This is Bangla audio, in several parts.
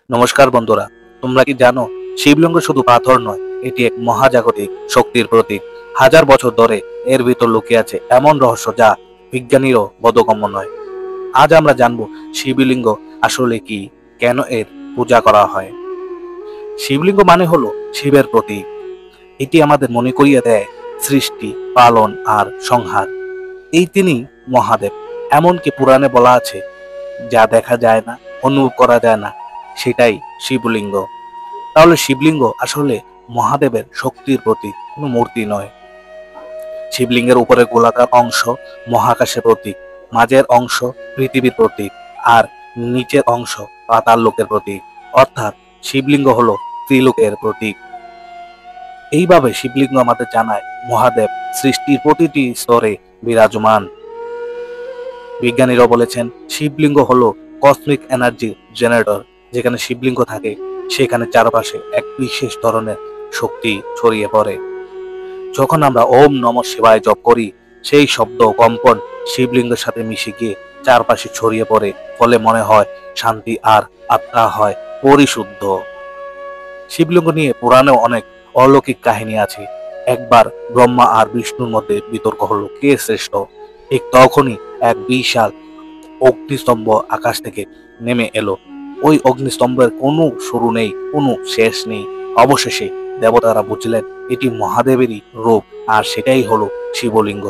নমস্কার বন্ধুরা, তোমরা কি জানো শিবলিঙ্গ শুধু পাথর নয়, এটি এক মহাজাগতিক শক্তির প্রতীক। হাজার বছর ধরে এর ভিতর লুকিয়ে আছে এমন রহস্য যা বিজ্ঞানীরও বোধগম্য নয়। আজ আমরা জানবো শিবলিঙ্গ আসলে কি, কেন এর পূজা করা হয়। শিবলিঙ্গ মানে হলো শিবের প্রতীক। এটি আমাদের মনে করিয়ে দেয় সৃষ্টি, পালন আর সংহার। এই তিনি মহাদেব। এমনকি পুরাণে বলা আছে, যা দেখা যায় না, অনুভব করা যায় না, সেটাই শিবলিঙ্গ। তাহলে শিবলিঙ্গ আসলে মহাদেবের শক্তির প্রতীক, কোনো মূর্তি নয়। শিবলিঙ্গের উপরে গোলাকার অংশ মহাকাশের প্রতীক, মাঝের অংশ পৃথিবীর প্রতীক, আর নিচের অংশ পাতাল লোকের প্রতীক। অর্থাৎ শিবলিঙ্গ হলো ত্রিলোকের প্রতীক। এইভাবে শিবলিঙ্গ আমাদের জানায় মহাদেব সৃষ্টির প্রতিটি স্তরে বিরাজমান। বিজ্ঞানীরা বলেছেন শিবলিঙ্গ হলো কসমিক এনার্জি জেনারেটর। যেখানে শিবলিঙ্গ থাকে সেখানে চারপাশে এক বিশেষ ধরনের শক্তি ছড়িয়ে পড়ে। যখন আমরা ওম নমঃ শিবায় জপ করি, সেই শব্দ কম্পন শিবলিঙ্গের সাথে মিশে গিয়ে চারপাশে ছড়িয়ে পড়ে, ফলে মনে হয় শান্তি আর আত্মা হয় পরিশুদ্ধ। শিবলিঙ্গ নিয়ে পুরাণেও অনেক অলৌকিক কাহিনী আছে। একবার ব্রহ্মা আর বিষ্ণুর মধ্যে বিতর্ক হলো কে শ্রেষ্ঠ। ঠিক তখনই এক বিশাল অগ্নিস্তম্ভ আকাশ থেকে নেমে এলো। ওই অগ্নিস্তম্ভের কোনো শুরু নেই, কোনো শেষ নেই। অবশেষে দেবতারা বুঝলেন এটি মহাদেবেরই রূপ, আর সেটাই হলো শিবলিঙ্গ।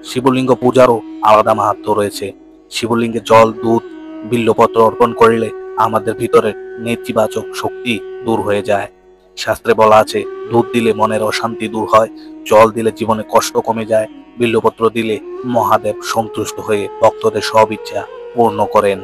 শিবলিঙ্গ পূজারও আলাদা মাহাত্ম্য রয়েছে। শিবলিঙ্গে জল, দুধ, বিল্লপত্র অর্পণ করলে আমাদের ভিতরের নেতিবাচক শক্তি দূর হয়ে যায়। শাস্ত্রে বলা আছে, দুধ দিলে মনের অশান্তি দূর হয়, জল দিলে জীবনে কষ্ট কমে যায়, বিল্লপত্র দিলে মহাদেব সন্তুষ্ট হয়ে ভক্তদের সব ইচ্ছা পূর্ণ করেন।